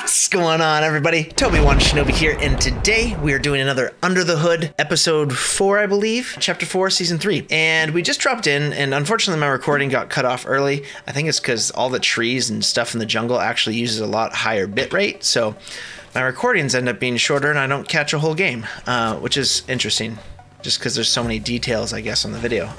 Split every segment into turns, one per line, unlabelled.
What's going on, everybody? TobyWanShinobi here, and today we are doing another Under the Hood, episode 4, I believe, chapter 4, season 3. And we just dropped in, and unfortunately my recording got cut off early. I think it's because all the trees and stuff in the jungle actually uses a lot higher bit rate, so my recordings end up being shorter and I don't catch a whole game, which is interesting, just because there's so many details, I guess, on the video.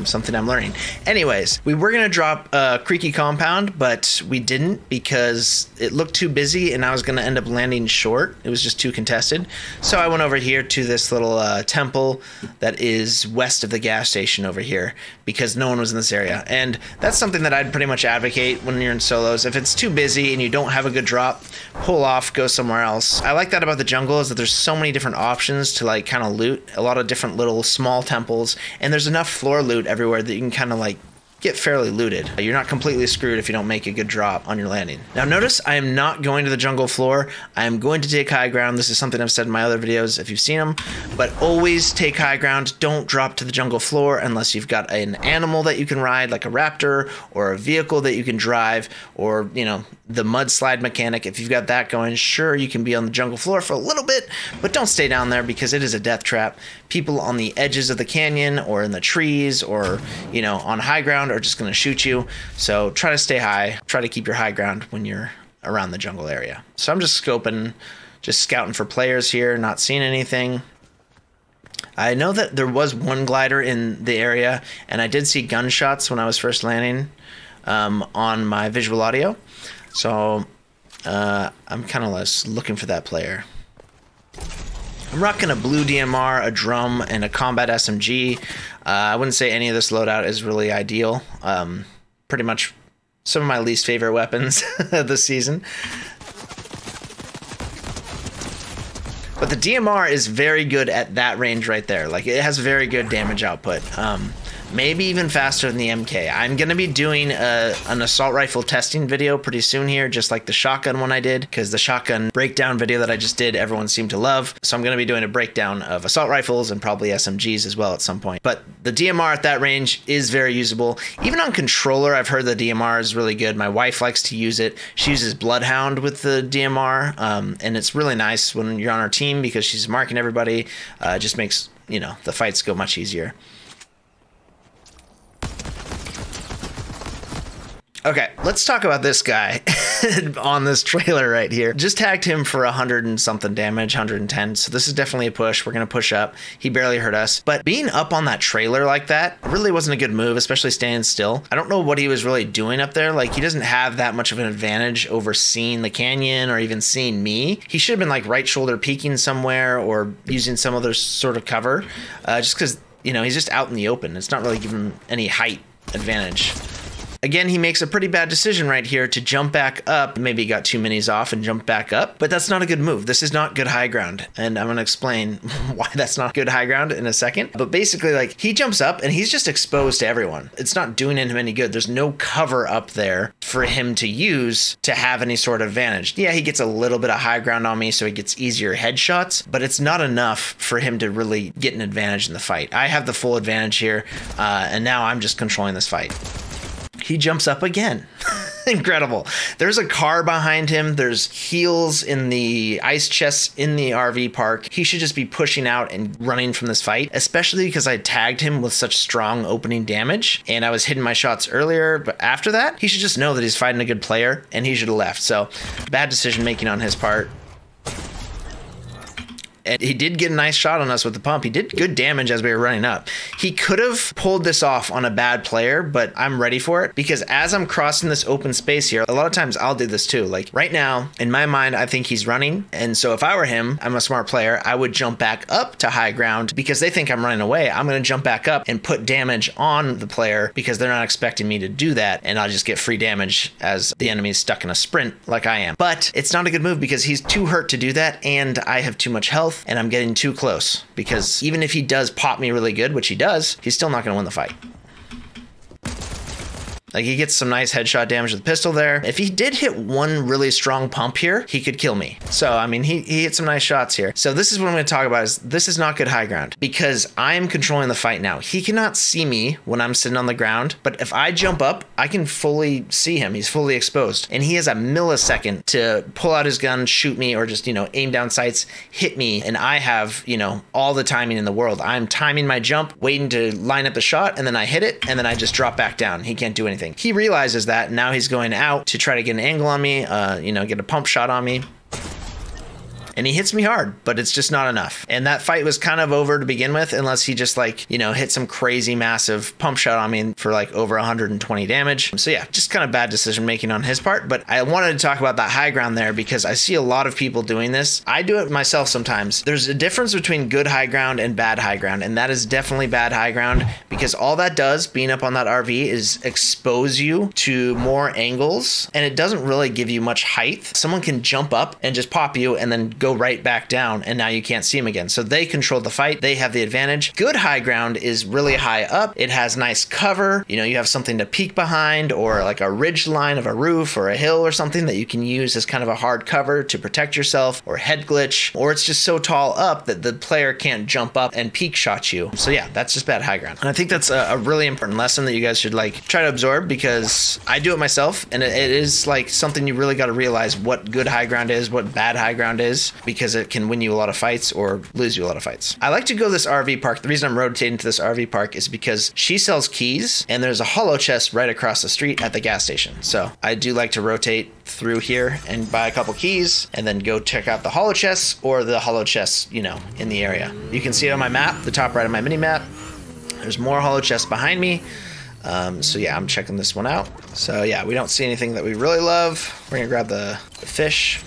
Something I'm learning. Anyways, we were going to drop a Creaky Compound, but we didn't because it looked too busy and I was going to end up landing short. It was just too contested. So I went over here to this little temple that is west of the gas station over here because no one was in this area. And that's something that I'd pretty much advocate when you're in solos. If it's too busy and you don't have a good drop, pull off, go somewhere else. I like that about the jungle is that there's so many different options to like kind of loot, a lot of different little small temples, and there's enough floor loot everywhere that you can kind of like get fairly looted. You're not completely screwed if you don't make a good drop on your landing. Now notice I am not going to the jungle floor. I am going to take high ground. This is something I've said in my other videos if you've seen them, but always take high ground. Don't drop to the jungle floor unless you've got an animal that you can ride, like a raptor, or a vehicle that you can drive, or, you know, the mudslide mechanic. If you've got that going, sure, you can be on the jungle floor for a little bit, but don't stay down there because it is a death trap. People on the edges of the canyon or in the trees or, you know, on high ground are just going to shoot you. So try to stay high. Try to keep your high ground when you're around the jungle area. So I'm just scoping, just scouting for players here, not seeing anything. I know that there was one glider in the area, and I did see gunshots when I was first landing on my visual audio. So I'm kind of less looking for that player. I'm rocking a blue DMR, a drum, and a combat SMG. I wouldn't say any of this loadout is really ideal. Pretty much some of my least favorite weapons this season. But the DMR is very good at that range right there. Like, it has very good damage output. Maybe even faster than the MK. I'm going to be doing an assault rifle testing video pretty soon here, just like the shotgun one I did, because the shotgun breakdown video that I just did, everyone seemed to love. So I'm going to be doing a breakdown of assault rifles and probably SMGs as well at some point. But the DMR at that range is very usable. Even on controller, I've heard the DMR is really good. My wife likes to use it. She uses Bloodhound with the DMR, and it's really nice when you're on our team because she's marking everybody. It just makes, you know, the fights go much easier. Okay, let's talk about this guy on this trailer right here. Just tagged him for 100 and something damage, 110. So this is definitely a push. We're going to push up. He barely hurt us. But being up on that trailer like that really wasn't a good move, especially staying still. I don't know what he was really doing up there. Like, he doesn't have that much of an advantage over seeing the canyon or even seeing me. He should have been like right shoulder peeking somewhere or using some other sort of cover. Just because, you know, he's just out in the open. It's not really giving him any height advantage. Again, he makes a pretty bad decision right here to jump back up. Maybe he got 2 minis off and jumped back up, but that's not a good move. This is not good high ground, and I'm going to explain why that's not good high ground in a second. But basically, like, he jumps up and he's just exposed to everyone. It's not doing him any good. There's no cover up there for him to use to have any sort of advantage. Yeah, he gets a little bit of high ground on me, so he gets easier headshots, but it's not enough for him to really get an advantage in the fight. I have the full advantage here, and now I'm just controlling this fight. He jumps up again. Incredible. There's a car behind him. There's heals in the ice chests in the RV park. He should just be pushing out and running from this fight, especially because I tagged him with such strong opening damage and I was hitting my shots earlier. But after that, he should just know that he's fighting a good player and he should have left. So bad decision making on his part. And he did get a nice shot on us with the pump. He did good damage as we were running up. He could have pulled this off on a bad player, but I'm ready for it because as I'm crossing this open space here, a lot of times I'll do this too. Like right now, in my mind, I think he's running. And so if I were him, I'm a smart player, I would jump back up to high ground because they think I'm running away. I'm going to jump back up and put damage on the player because they're not expecting me to do that. And I'll just get free damage as the enemy's stuck in a sprint like I am. But it's not a good move because he's too hurt to do that. And I have too much health. And I'm getting too close because even if he does pop me really good, which he does, he's still not going to win the fight. Like, he gets some nice headshot damage with the pistol there. If he did hit one really strong pump here, he could kill me. So, I mean, he hit some nice shots here. So this is what I'm going to talk about is this is not good high ground because I am controlling the fight now. He cannot see me when I'm sitting on the ground, but if I jump up, I can fully see him. He's fully exposed. And he has a millisecond to pull out his gun, shoot me, or just, you know, aim down sights, hit me. And I have, you know, all the timing in the world. I'm timing my jump, waiting to line up the shot, and then I hit it, and then I just drop back down. He can't do anything. He realizes that, and now he's going out to try to get an angle on me, you know, get a pump shot on me. And he hits me hard, but it's just not enough. And that fight was kind of over to begin with, unless he just like, you know, hit some crazy massive pump shot on me for like over 120 damage. So yeah, just kind of bad decision making on his part. But I wanted to talk about that high ground there because I see a lot of people doing this. I do it myself sometimes. There's a difference between good high ground and bad high ground. And that is definitely bad high ground because all that does, being up on that RV, is expose you to more angles. And it doesn't really give you much height. Someone can jump up and just pop you and then go right back down, and now you can't see him again. So they control the fight. They have the advantage. Good high ground is really high up. It has nice cover. You know, you have something to peek behind, or like a ridge line of a roof or a hill or something that you can use as kind of a hard cover to protect yourself, or head glitch, or it's just so tall up that the player can't jump up and peek shot you. So yeah, that's just bad high ground. And I think that's a really important lesson that you guys should like try to absorb, because I do it myself, and it is like something you really got to realize what good high ground is, what bad high ground is, because it can win you a lot of fights or lose you a lot of fights. I like to go to this RV park. The reason I'm rotating to this RV park is because she sells keys, and there's a hollow chest right across the street at the gas station. So I do like to rotate through here and buy a couple keys and then go check out the hollow chests, or the hollow chests, you know, in the area. You can see it on my map, the top right of my mini map. There's more hollow chests behind me. So yeah, I'm checking this one out. So yeah, we don't see anything that we really love. We're gonna grab the fish.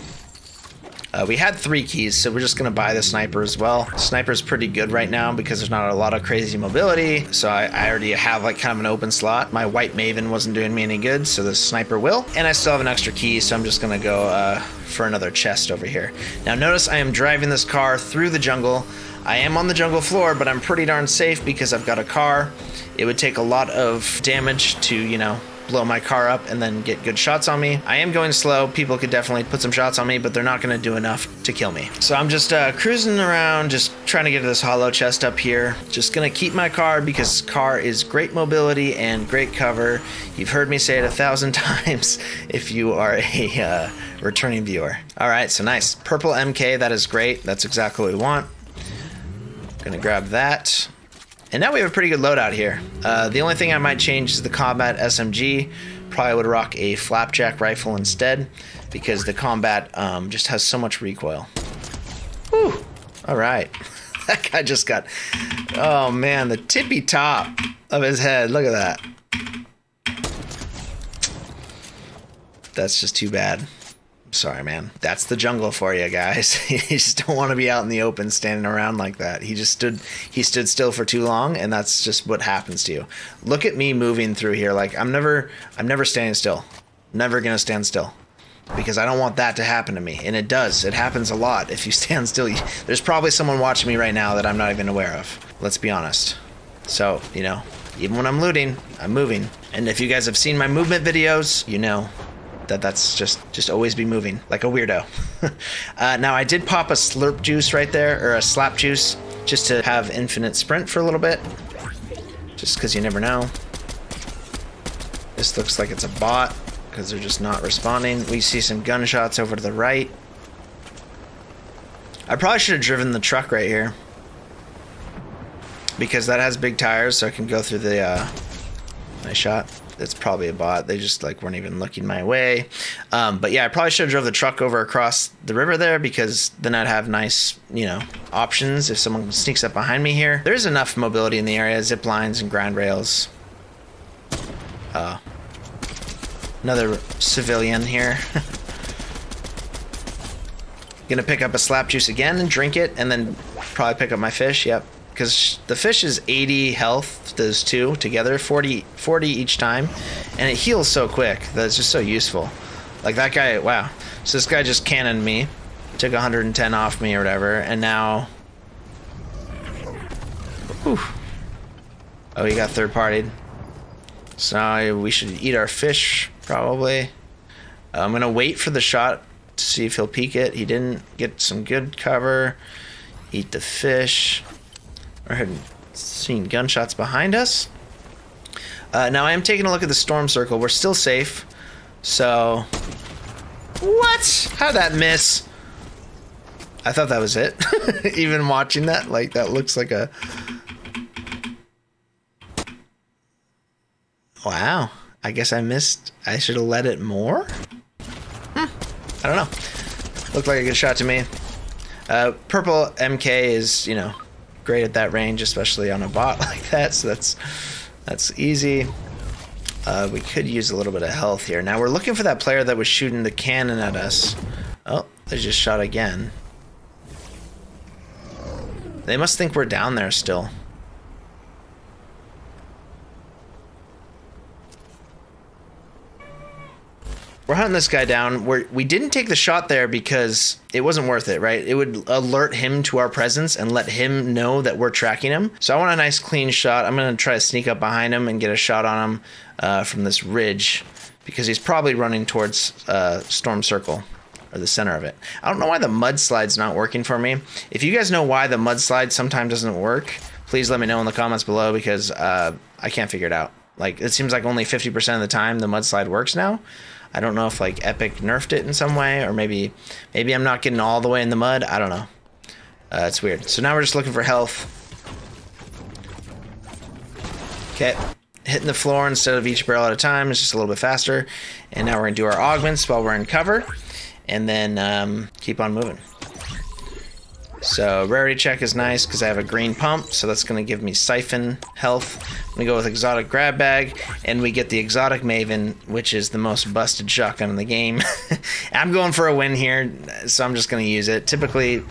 We had 3 keys, so we're just gonna buy the sniper as well. Sniper's pretty good right now because there's not a lot of crazy mobility. So I already have like kind of an open slot. My white Maven wasn't doing me any good, so the sniper will. And I still have an extra key, so I'm just gonna go for another chest over here. Now notice I am driving this car through the jungle. I am on the jungle floor, but I'm pretty darn safe because I've got a car. It would take a lot of damage to, you know, blow my car up and then get good shots on me. I am going slow. People could definitely put some shots on me, but they're not going to do enough to kill me. So I'm just cruising around, just trying to get to this hollow chest up here. Just going to keep my car because car is great mobility and great cover. You've heard me say it 1,000 times if you are a returning viewer. All right, so nice. Purple MK, that is great. That's exactly what we want. Gonna grab that. And now we have a pretty good loadout here. The only thing I might change is the combat SMG. Probably would rock a flapjack rifle instead, because the combat just has so much recoil. Whew. All right. That guy just got, oh man, the tippy top of his head. Look at that. That's just too bad. Sorry, man. That's the jungle for you guys. You just don't want to be out in the open standing around like that. He stood still for too long, and that's just what happens to you. Look at me moving through here. Like I'm never standing still. Never gonna stand still, because I don't want that to happen to me. And it does. It happens a lot. If you stand still, there's probably someone watching me right now that I'm not even aware of. Let's be honest. So, you know, even when I'm looting, I'm moving. And if you guys have seen my movement videos, you know that's just always be moving like a weirdo. Now I did pop a slurp juice right there, or a slap juice, just to have infinite sprint for a little bit, just because you never know. This looks like it's a bot because they're just not responding. We see some gunshots over to the right. I probably should have driven the truck right here, because that has big tires, so I can go through the nice shot. It's probably a bot. They just like weren't even looking my way. But yeah, I probably should have drove the truck over across the river there, because then I'd have nice, you know, options if someone sneaks up behind me here. There's enough mobility in the area, zip lines and grind rails. Another civilian here. Gonna pick up a slap juice again and drink it, and then probably pick up my fish. Yep. Because the fish is 80 health, those two together, 40 each time, and it heals so quick that it's just so useful. Like that guy, wow. So this guy just cannoned me, took 110 off me or whatever, and now... Whew. Oh, he got third-partied. So we should eat our fish, probably. I'm going to wait for the shot to see if he'll peek it. He didn't. Get some good cover. Eat the fish. We're seeing gunshots behind us. Now I am taking a look at the storm circle. We're still safe. So... What? How'd that miss? I thought that was it. Even watching that, like, that looks like a... Wow. I guess I missed. I should have let it more? I don't know. Looked like a good shot to me. Purple MK is, you know, great at that range, especially on a bot like that, so that's easy. We could use a little bit of health here. Now we're looking for that player that was shooting the cannon at us. Oh, they just shot again. They must think we're down there still. We're hunting this guy down. We didn't take the shot there because it wasn't worth it, right? It would alert him to our presence and let him know that we're tracking him. So I want a nice clean shot. I'm going to try to sneak up behind him and get a shot on him from this ridge because he's probably running towards Storm Circle, or the center of it. I don't know why the mudslide's not working for me. If you guys know why the mudslide sometimes doesn't work, please let me know in the comments below because I can't figure it out. Like, it seems like only 50% of the time the mudslide works now. I don't know if like Epic nerfed it in some way, or maybe I'm not getting all the way in the mud. I don't know. It's weird. So now we're just looking for health. Okay, hitting the floor instead of each barrel at a time. It's just a little bit faster. And now we're gonna do our augments while we're in cover, and then keep on moving. So rarity check is nice because I have a green pump, so that's going to give me siphon health. I'm going to go with exotic grab bag, and we get the exotic Maven, which is the most busted shotgun in the game. I'm going for a win here, so I'm just going to use it. Typically,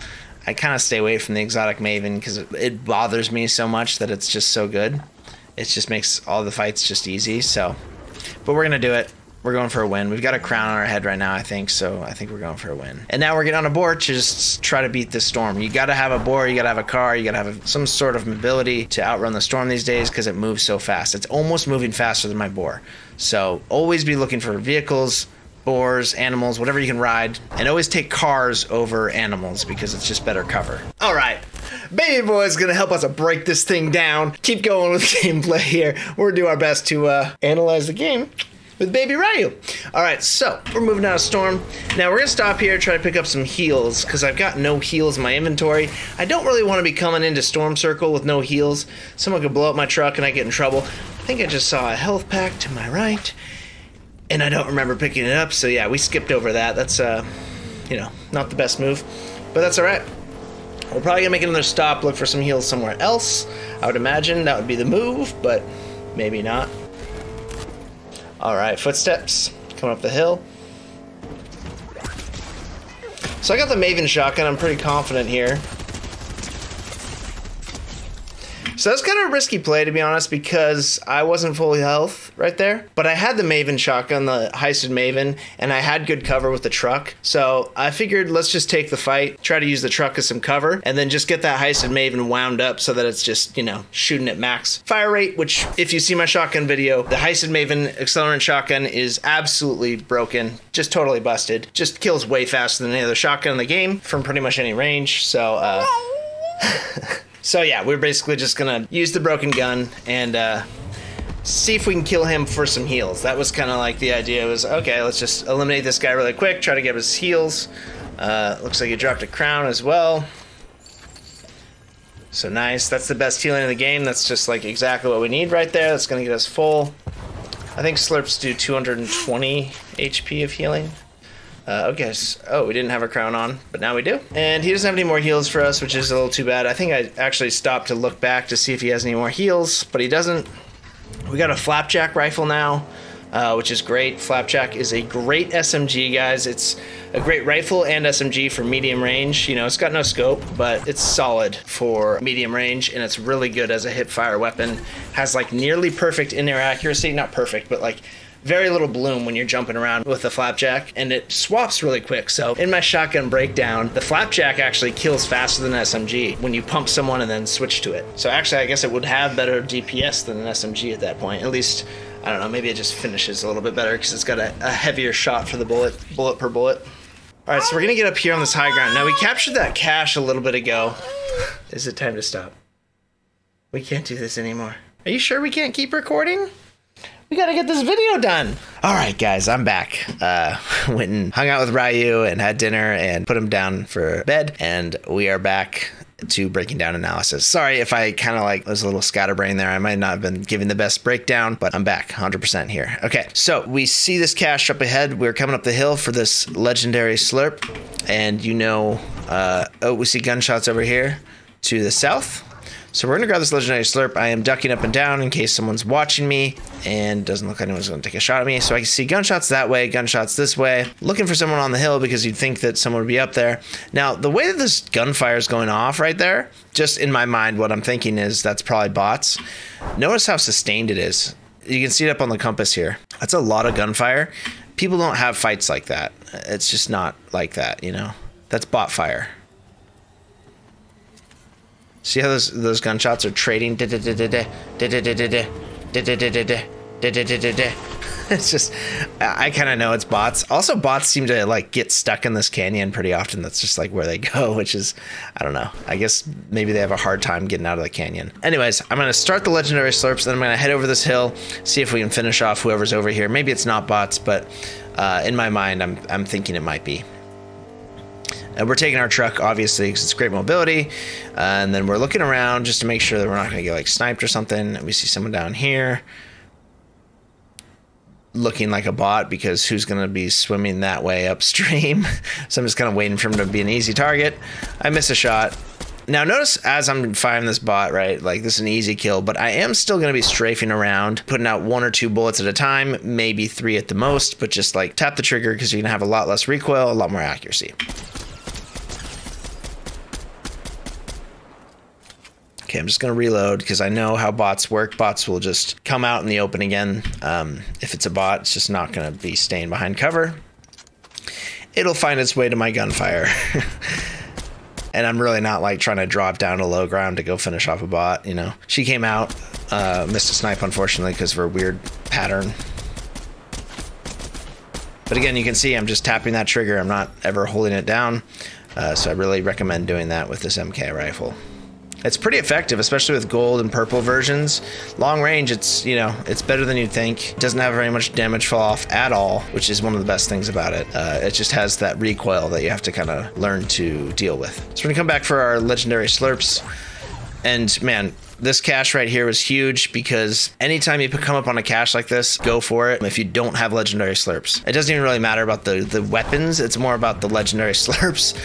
I kind of stay away from the exotic Maven because it bothers me so much that it's just so good. It just makes all the fights just easy. So, but we're going to do it. We're going for a win. We've got a crown on our head right now, I think, so I think we're going for a win. And now we're getting on a board to just try to beat this storm. You gotta have a board, you gotta have a car, you gotta have some sort of mobility to outrun the storm these days because it moves so fast. It's almost moving faster than my boar. So always be looking for vehicles, boars, animals, whatever you can ride, and always take cars over animals because it's just better cover. All right. Baby Boy is gonna help us break this thing down. Keep going with gameplay here. We're gonna do our best to analyze the game with Baby Ryu. All right, so we're moving out of storm. Now we're gonna stop here, try to pick up some heals because I've got no heals in my inventory. I don't really want to be coming into Storm Circle with no heals. Someone could blow up my truck and I get in trouble. I think I just saw a health pack to my right, and I don't remember picking it up. So yeah, we skipped over that. That's you know, not the best move, but that's all right. We're probably gonna make another stop, look for some heals somewhere else. I would imagine that would be the move, but maybe not. All right, footsteps coming up the hill. So I got the Maven shotgun. I'm pretty confident here. So that's kind of a risky play, to be honest, because I wasn't fully health right there. But I had the Maven shotgun, the heisted Maven, and I had good cover with the truck. So I figured let's just take the fight, try to use the truck as some cover, and then just get that heisted Maven wound up so that it's just, you know, shooting at max fire rate, which if you see my shotgun video, the heisted Maven accelerant shotgun is absolutely broken, just totally busted. Just kills way faster than any other shotgun in the game from pretty much any range. So, so yeah, we're basically just gonna use the broken gun and see if we can kill him for some heals. That was kind of like the idea was, okay, let's just eliminate this guy really quick, try to get his heals. Looks like he dropped a crown as well. So nice, that's the best healing in the game. That's just like exactly what we need right there. That's gonna get us full. I think slurps do 220 HP of healing. Okay, so, we didn't have a crown on, but now we do. And he doesn't have any more heals for us, which is a little too bad. I think I actually stopped to look back to see if he has any more heals, but he doesn't. We got a Flapjack rifle now, which is great. Flapjack is a great SMG, guys. It's a great rifle and SMG for medium range. You know, it's got no scope, but it's solid for medium range, and it's really good as a hip-fire weapon. Has like nearly perfect in-air accuracy. Not perfect, but like very little bloom when you're jumping around with the Flapjack, and it swaps really quick. So in my shotgun breakdown, the Flapjack actually kills faster than an SMG when you pump someone and then switch to it. So actually, I guess it would have better DPS than an SMG at that point. At least I don't know, maybe it just finishes a little bit better because it's got a heavier shot for the bullet per bullet. All right, so we're gonna get up here on this high ground. Now we captured that cache a little bit ago. Is it time to stop? We can't do this anymore. Are you sure we can't keep recording? We gotta get this video done. All right, guys, I'm back. Went and hung out with Ryu and had dinner and put him down for bed, and we are back to breaking down analysis. Sorry if I kind of like was a little scatterbrained there. I might not have been giving the best breakdown, but I'm back 100% here. Okay, so we see this cache up ahead. We're coming up the hill for this legendary slurp, and you know, oh, we see gunshots over here to the south. So we're gonna grab this legendary slurp. I am ducking up and down in case someone's watching me, and doesn't look like anyone's gonna take a shot at me. So I can see gunshots that way, gunshots this way. Looking for someone on the hill because you'd think that someone would be up there. Now, the way that this gunfire is going off right there, just in my mind, what I'm thinking is that's probably bots. Notice how sustained it is. You can see it up on the compass here. That's a lot of gunfire. People don't have fights like that. It's just not like that, you know? That's bot fire. See how those gunshots are trading? It's just, I kind of know it's bots. Also, bots seem to like get stuck in this canyon pretty often. That's just like where they go, which is, I don't know. I guess maybe they have a hard time getting out of the canyon. Anyways, I'm going to start the legendary slurps, then I'm going to head over this hill, see if we can finish off whoever's over here. Maybe it's not bots, but in my mind, I'm thinking it might be. And we're taking our truck, obviously, because it's great mobility. And then we're looking around just to make sure that we're not going to get like sniped or something. We see someone down here looking like a bot because who's going to be swimming that way upstream? So I'm just kind of waiting for him to be an easy target. I miss a shot. Now notice as I'm firing this bot, right, like this is an easy kill, but I am still going to be strafing around, putting out 1 or 2 bullets at a time, maybe 3 at the most, but just like tap the trigger because you're going to have a lot less recoil, a lot more accuracy. Okay, I'm just going to reload because I know how bots work. Bots will just come out in the open again. If it's a bot, it's just not going to be staying behind cover. It'll find its way to my gunfire. And I'm really not like trying to drop down to low ground to go finish off a bot, you know. She came out, missed a snipe unfortunately because of her weird pattern. But again, you can see I'm just tapping that trigger. I'm not ever holding it down. So I really recommend doing that with this MK rifle. It's pretty effective, especially with gold and purple versions. Long range, it's, you know, it's better than you'd think. It doesn't have very much damage fall off at all, which is one of the best things about it. It just has that recoil that you have to kind of learn to deal with. So we're gonna come back for our legendary slurps. And man, this cache right here was huge because anytime you come up on a cache like this, go for it if you don't have legendary slurps. It doesn't even really matter about the weapons, it's more about the legendary slurps.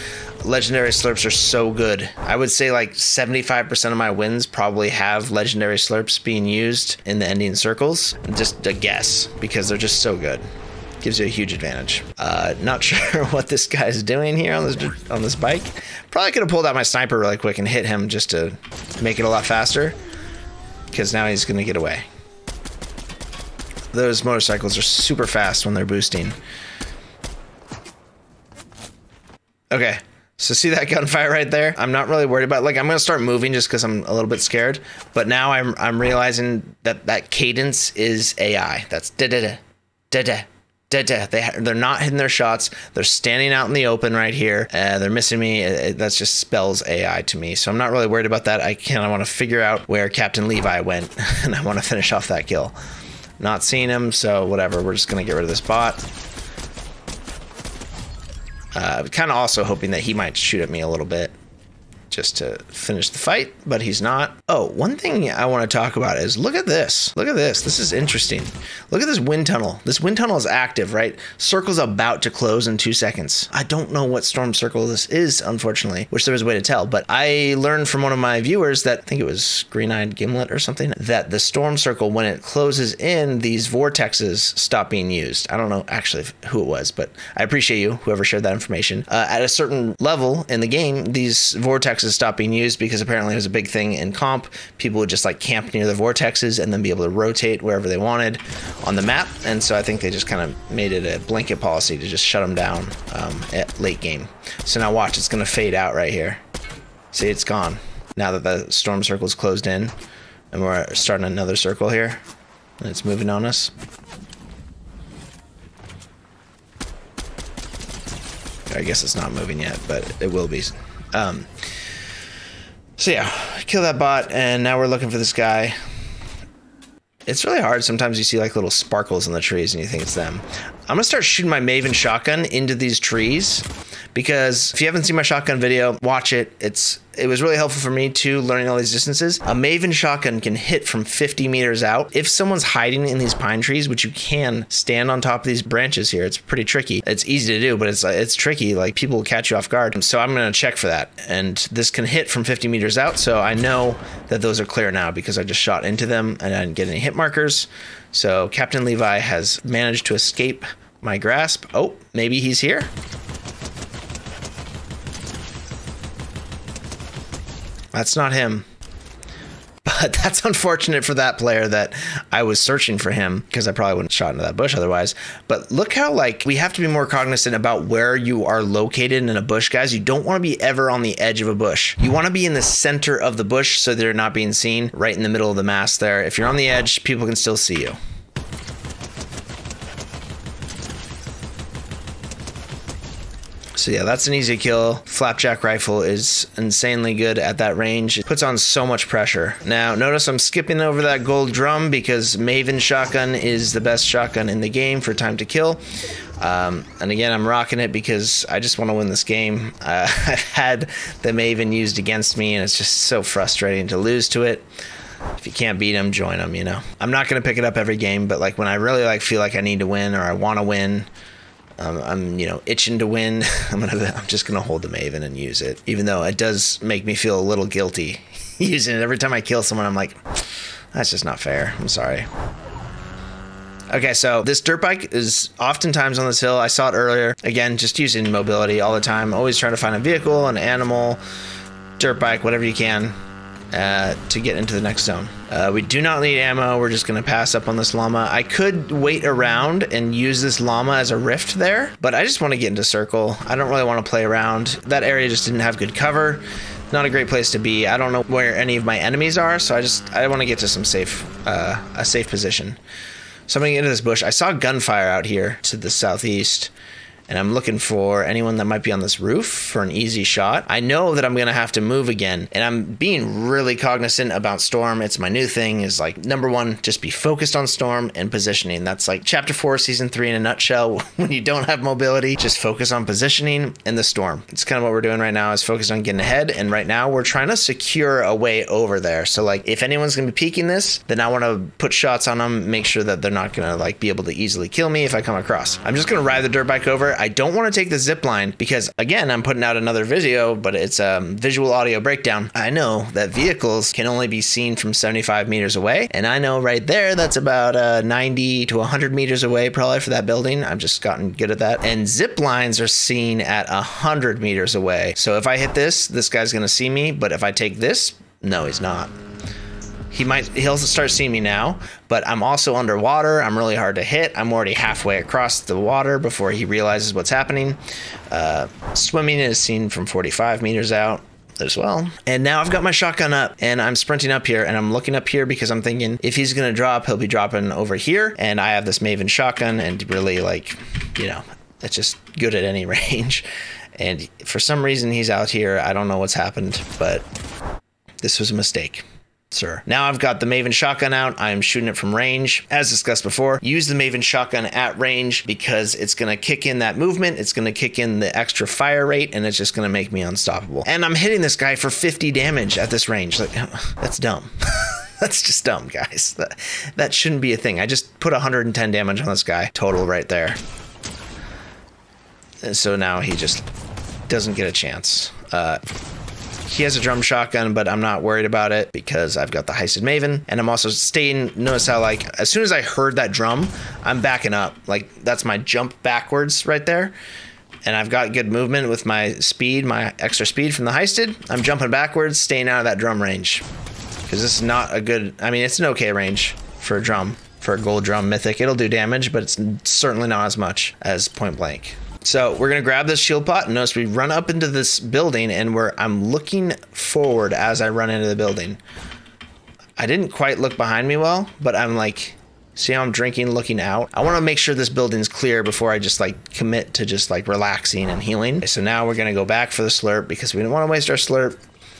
Legendary slurps are so good. I would say like 75% of my wins probably have legendary slurps being used in the ending circles. Just a guess because they're just so good. Gives you a huge advantage. Not sure what this guy's doing here on this bike. Probably could have pulled out my sniper really quick and hit him just to make it a lot faster because now he's gonna get away. Those motorcycles are super fast when they're boosting. Okay. So see that gunfire right there? I'm not really worried about, like, I'm gonna start moving just because I'm a little bit scared. But now I'm realizing that that cadence is AI. That's da-da-da, da-da, da-da. They're not hitting their shots. They're standing out in the open right here. They're missing me. That just spells AI to me. So I'm not really worried about that. I want to figure out where Captain Levi went and I want to finish off that kill. Not seeing him, so whatever. We're just gonna get rid of this bot. Kind of also hoping that he might shoot at me a little bit just to finish the fight, but he's not. Oh, one thing I want to talk about is look at this. Look at this. This is interesting. Look at this wind tunnel. This wind tunnel is active, right? Circle's about to close in 2 seconds. I don't know what storm circle this is, unfortunately. Wish there was a way to tell, but I learned from one of my viewers that, I think it was Green-Eyed Gimlet or something, that the storm circle, when it closes in, these vortexes stop being used. I don't know actually who it was, but I appreciate you, whoever shared that information. At a certain level in the game, these vortexes stop being used because apparently it was a big thing in comp. People would just like camp near the vortexes and then be able to rotate wherever they wanted on the map. And so I think they just kind of made it a blanket policy to just shut them down at late game. So now watch, it's going to fade out right here. See, it's gone now that the storm circle's closed in and we're starting another circle here. And it's moving on us. I guess it's not moving yet, but it will be. So yeah, kill that bot, and now we're looking for this guy. It's really hard. Sometimes you see like little sparkles in the trees and you think it's them. I'm gonna start shooting my Maven shotgun into these trees, because if you haven't seen my shotgun video, watch it. It was really helpful for me too, learning all these distances. A Maven shotgun can hit from 50 meters out. If someone's hiding in these pine trees, which you can stand on top of these branches here, it's pretty tricky. It's easy to do, but it's tricky. Like, people will catch you off guard. So I'm gonna check for that. And this can hit from 50 meters out. So I know that those are clear now because I just shot into them and I didn't get any hit markers. So Captain Levi has managed to escape my grasp. Oh, maybe he's here. That's not him. But that's unfortunate for that player that I was searching for him, because I probably wouldn't have shot into that bush otherwise. But look how, like, we have to be more cognizant about where you are located in a bush, guys. You don't want to be ever on the edge of a bush. You want to be in the center of the bush so they're not being seen right in the middle of the mass there. If you're on the edge, people can still see you. So yeah, that's an easy kill. Flapjack rifle is insanely good at that range. It puts on so much pressure. Now, notice I'm skipping over that gold drum because Maven shotgun is the best shotgun in the game for time to kill. And again, I'm rocking it because I just want to win this game. I've had the Maven used against me, and it's just so frustrating to lose to it. If you can't beat them, join them, you know. I'm not going to pick it up every game, but like when I really like feel like I need to win or I want to win, I'm, you know, itching to win, I'm just gonna hold the Maven and use it, even though it does make me feel a little guilty using it. Every time I kill someone, I'm like, that's just not fair. I'm sorry. Okay, so this dirt bike is oftentimes on this hill. I saw it earlier. Again, just using mobility all the time. Always trying to find a vehicle, an animal, dirt bike, whatever you can, to get into the next zone. We do not need ammo. We're just going to pass up on this llama. I could wait around and use this llama as a rift there, but I just want to get into circle. I don't really want to play around. That area just didn't have good cover. Not a great place to be. I don't know where any of my enemies are, so I want to get to some a safe position. So I'm going to get into this bush. I saw gunfire out here to the southeast, and I'm looking for anyone that might be on this roof for an easy shot. I know that I'm gonna have to move again, and I'm being really cognizant about storm. It's my new thing, is like, number one, just be focused on storm and positioning. That's like chapter 4, season 3 in a nutshell. When you don't have mobility, just focus on positioning and the storm. It's kind of what we're doing right now, is focused on getting ahead, and right now we're trying to secure a way over there. So like, if anyone's gonna be peeking this, then I wanna put shots on them, make sure that they're not gonna like be able to easily kill me if I come across. I'm just gonna ride the dirt bike over. I don't want to take the zip line because, again, I'm putting out another video, but it's a visual audio breakdown. I know that vehicles can only be seen from 75 meters away, and I know right there that's about 90 to 100 meters away probably for that building. I've just gotten good at that. And zip lines are seen at 100 meters away. So if I hit this guy's going to see me, but if I take this, no, he's not. He'll start seeing me now, but I'm also underwater. I'm really hard to hit. I'm already halfway across the water before he realizes what's happening. Swimming is seen from 45 meters out as well. And now I've got my shotgun up and I'm sprinting up here, and I'm looking up here because I'm thinking if he's gonna drop, he'll be dropping over here. And I have this Maven shotgun, and really, like, you know, it's just good at any range. And for some reason he's out here. I don't know what's happened, but this was a mistake, sir. Now I've got the Maven shotgun out. I'm shooting it from range. As discussed before, use the Maven shotgun at range because it's going to kick in that movement. It's going to kick in the extra fire rate, and it's just going to make me unstoppable. And I'm hitting this guy for 50 damage at this range. Like, that's dumb. That's just dumb, guys. That shouldn't be a thing. I just put 110 damage on this guy total right there. And so now he just doesn't get a chance. He has a drum shotgun, but I'm not worried about it because I've got the heisted Maven, and I'm also staying. Notice how, like, as soon as I heard that drum, I'm backing up. Like, that's my jump backwards right there. And I've got good movement with my speed, my extra speed from the heisted. I'm jumping backwards, staying out of that drum range. Because this is not a good, I mean, it's an okay range for a drum, for a gold drum mythic. It'll do damage, but it's certainly not as much as point blank. So we're gonna grab this shield pot, and notice we run up into this building, and I'm looking forward as I run into the building. I didn't quite look behind me well, but I'm like See how I'm drinking, looking out? I want to make sure this building's clear before I just like commit to just like relaxing and healing. So now we're going to go back for the slurp because we don't want to waste our slurp.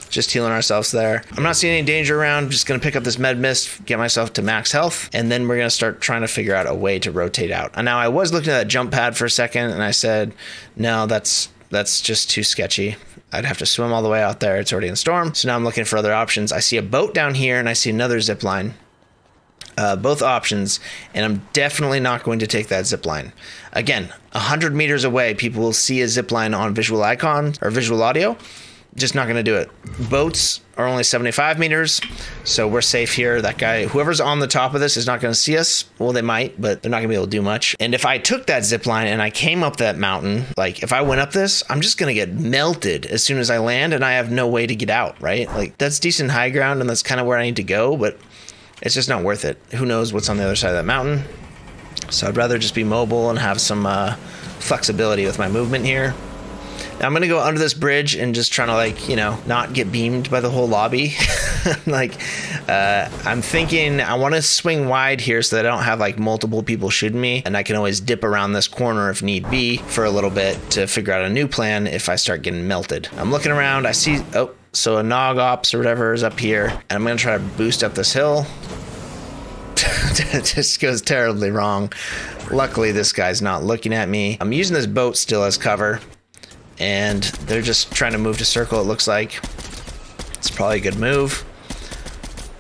Just healing ourselves there. I'm not seeing any danger around. I'm just going to pick up this med mist, get myself to max health, and then we're going to start trying to figure out a way to rotate out. And now I was looking at that jump pad for a second, and I said, no, that's just too sketchy. I'd have to swim all the way out there. It's already in storm. So now I'm looking for other options. I see a boat down here, and I see another zip line. Both options, and I'm definitely not going to take that zip line. Again, 100 meters away, people will see a zip line on visual icon or visual audio. Just not going to do it. Boats are only 75 meters, so we're safe here. That guy, whoever's on the top of this, is not going to see us. Well, they might, but they're not going to be able to do much. And if I took that zip line and I came up that mountain, like if I went up this, I'm just going to get melted as soon as I land, and I have no way to get out, right? Like that's decent high ground, and that's kind of where I need to go, but it's just not worth it. Who knows what's on the other side of that mountain? So I'd rather just be mobile and have some flexibility with my movement here. Now I'm going to go under this bridge and just trying to like, you know, not get beamed by the whole lobby. Like, I'm thinking I want to swing wide here so that I don't have like multiple people shooting me. And I can always dip around this corner if need be for a little bit to figure out a new plan if I start getting melted. I'm looking around. I see, oh, so a Nog Ops or whatever is up here. And I'm going to try to boost up this hill. It just goes terribly wrong. Luckily, this guy's not looking at me. I'm using this boat still as cover. And they're just trying to move to circle, it looks like. It's probably a good move.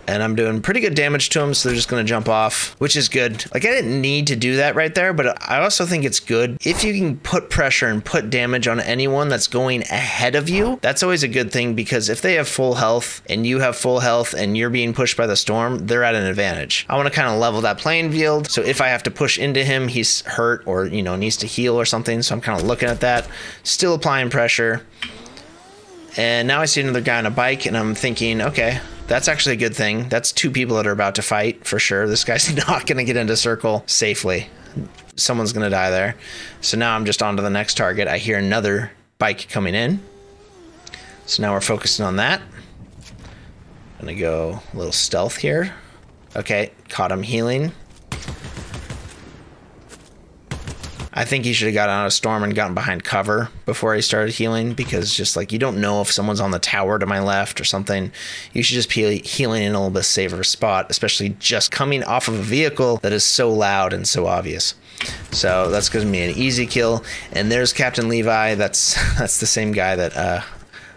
And I'm doing pretty good damage to them, so they're just going to jump off, which is good. Like, I didn't need to do that right there, but I also think it's good. If you can put pressure and put damage on anyone that's going ahead of you, that's always a good thing, because if they have full health and you have full health and you're being pushed by the storm, they're at an advantage. I want to kind of level that playing field, so if I have to push into him, he's hurt or, you know, needs to heal or something, so I'm kind of looking at that. Still applying pressure. And now I see another guy on a bike, and I'm thinking, okay, that's actually a good thing. That's two people that are about to fight for sure. This guy's not going to get into circle safely. Someone's going to die there. So now I'm just on to the next target. I hear another bike coming in. So now we're focusing on that. I'm going to go a little stealth here. Okay, caught him healing. I think he should have gotten out of storm and gotten behind cover before he started healing, because just like, you don't know if someone's on the tower to my left or something. You should just be healing in a little bit safer spot, especially just coming off of a vehicle that is so loud and so obvious. So that's going to be an easy kill. And there's Captain Levi. That's the same guy that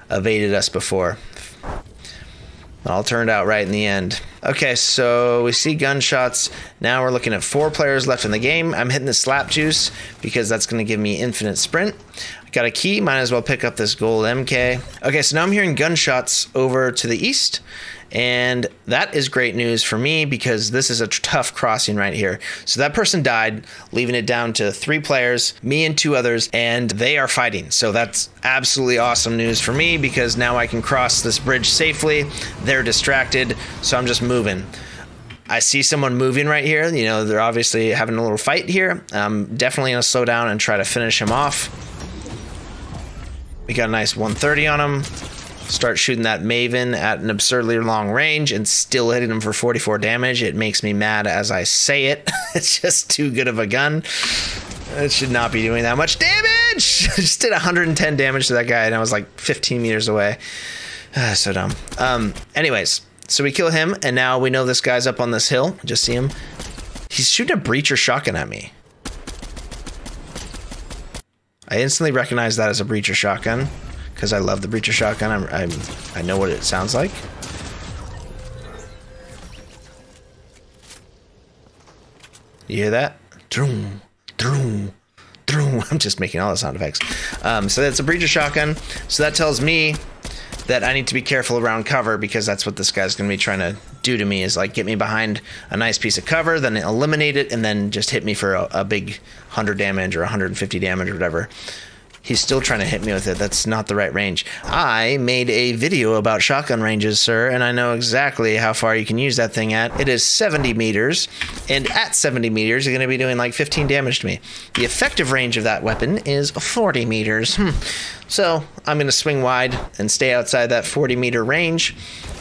evaded us before. All turned out right in the end. Okay, so we see gunshots. Now we're looking at 4 players left in the game. I'm hitting the slap juice because that's going to give me infinite sprint. I got a key, might as well pick up this gold MK. Okay, so now I'm hearing gunshots over to the east. And that is great news for me because this is a tough crossing right here. So that person died, leaving it down to 3 players, me and 2 others, and they are fighting. So that's absolutely awesome news for me because now I can cross this bridge safely. They're distracted, so I'm just moving. I see someone moving right here. You know, they're obviously having a little fight here. I'm definitely gonna slow down and try to finish him off. We got a nice 130 on him. Start shooting that Maven at an absurdly long range and still hitting him for 44 damage. It makes me mad as I say it. It's just too good of a gun. It should not be doing that much damage. I just did 110 damage to that guy and I was like 15 meters away. So dumb. Anyways, so we kill him and now we know this guy's up on this hill. Just see him. He's shooting a breacher shotgun at me. I instantly recognize that as a breacher shotgun. Because I love the breacher shotgun. I know what it sounds like. You hear that? Droom, droom, droom. I'm just making all the sound effects. So that's a breacher shotgun. So that tells me that I need to be careful around cover because that's what this guy's going to be trying to do to me is like get me behind a nice piece of cover, then eliminate it, and then just hit me for a big 100 damage or 150 damage or whatever. He's still trying to hit me with it. That's not the right range. I made a video about shotgun ranges, sir, and I know exactly how far you can use that thing at. It is 70 meters, and at 70 meters, you're going to be doing like 15 damage to me. The effective range of that weapon is 40 meters. So I'm going to swing wide and stay outside that 40 meter range,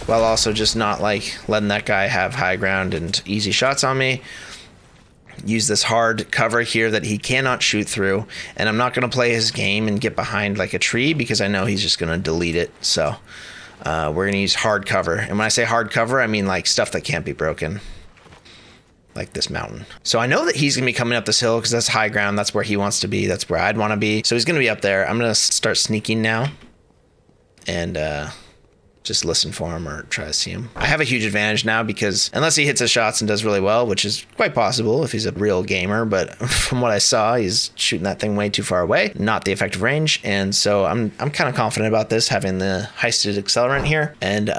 while also just not like letting that guy have high ground and easy shots on me. use this hard cover here that he cannot shoot through, and I'm not going to play his game and get behind like a tree because I know he's just going to delete it. So we're going to use hard cover, and when I say hard cover, I mean like stuff that can't be broken, like this mountain. So I know that he's going to be coming up this hill because that's high ground. That's where he wants to be. That's where I'd want to be. So he's going to be up there. I'm going to start sneaking now and just listen for him or try to see him. I have a huge advantage now because unless he hits his shots and does really well, which is quite possible if he's a real gamer, but from what I saw, he's shooting that thing way too far away, not the effective range. And so I'm kind of confident about this, having the heisted accelerant here. And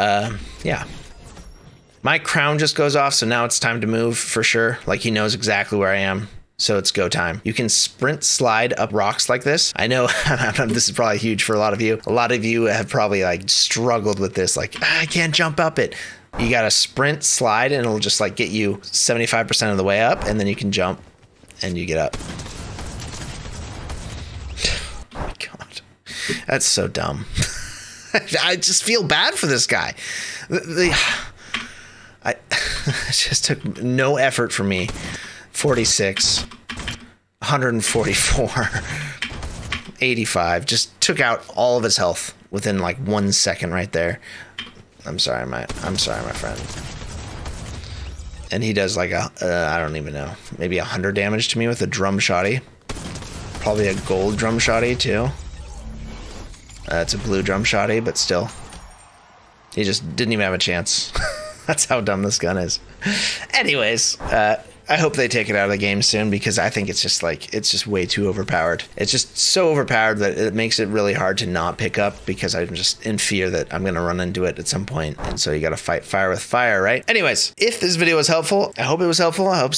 yeah. My crown just goes off, so now it's time to move for sure. Like he knows exactly where I am. So it's go time. You can sprint slide up rocks like this. I know this is probably huge for a lot of you. A lot of you have probably like struggled with this. Like, I can't jump up it. You got to sprint slide and it'll just like get you 75% of the way up, and then you can jump and you get up. Oh my God. That's so dumb. I just feel bad for this guy. It just took no effort for me. 46, 144, 85, just took out all of his health within like 1 second right there. I'm sorry, my friend. And he does like I don't even know, maybe 100 damage to me with a drum shotty. Probably a gold drum shotty too. It's a blue drum shotty, but still. He just didn't even have a chance. That's how dumb this gun is. Anyways, I hope they take it out of the game soon because I think it's just way too overpowered. It's just so overpowered that it makes it really hard to not pick up because I'm just in fear that I'm going to run into it at some point. And so you got to fight fire with fire, right? Anyways, if this video was helpful, I hope it was helpful. I hope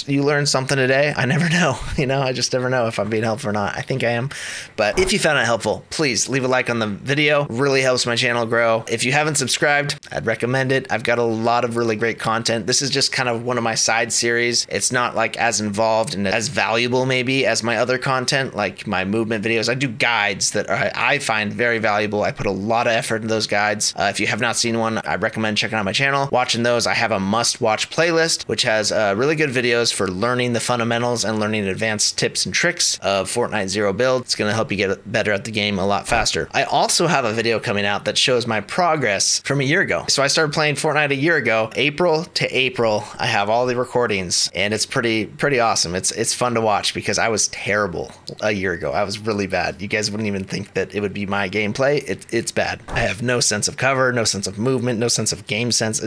you learned something today. I never know, I just never know if I'm being helpful or not. I think I am. But if you found it helpful, please leave a like on the video. Really helps my channel grow. If you haven't subscribed, I'd recommend it. I've got a lot of really great content. This is just kind of one of my side series. It's not like as involved and as valuable maybe as my other content, like my movement videos. I do guides that I find very valuable. I put a lot of effort in those guides. If you have not seen one, I recommend checking out my channel, watching those. I have a must-watch playlist, which has really good videos for learning the fundamentals and learning advanced tips and tricks of Fortnite Zero Build. It's going to help you get better at the game a lot faster. I also have a video coming out that shows my progress from a year ago. So I started playing Fortnite a year ago, April to April. I have all the recordings. And it's pretty awesome. It's fun to watch because I was terrible a year ago. I was really bad. You guys wouldn't even think that it would be my gameplay. It's bad. I have no sense of cover, no sense of movement, no sense of game sense.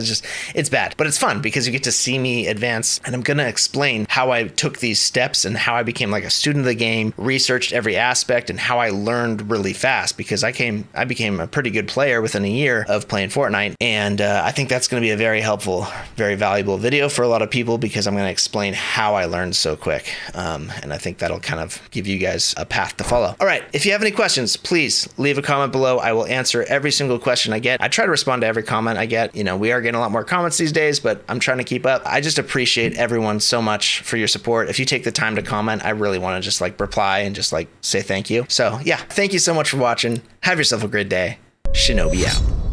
It's bad, but it's fun because you get to see me advance, and I'm gonna explain how I took these steps and how I became like a student of the game, researched every aspect, and how I learned really fast because I became a pretty good player within a year of playing Fortnite. And I think that's gonna be a very helpful, very valuable video for a lot of people because I'm going to explain how I learned so quick. And I think that'll kind of give you guys a path to follow. All right. If you have any questions, please leave a comment below. I will answer every single question I get. I try to respond to every comment I get. We are getting a lot more comments these days, but I'm trying to keep up. I just appreciate everyone so much for your support. If you take the time to comment, I really want to just like reply and just like say thank you. So yeah, thank you so much for watching. Have yourself a great day. Shinobi out.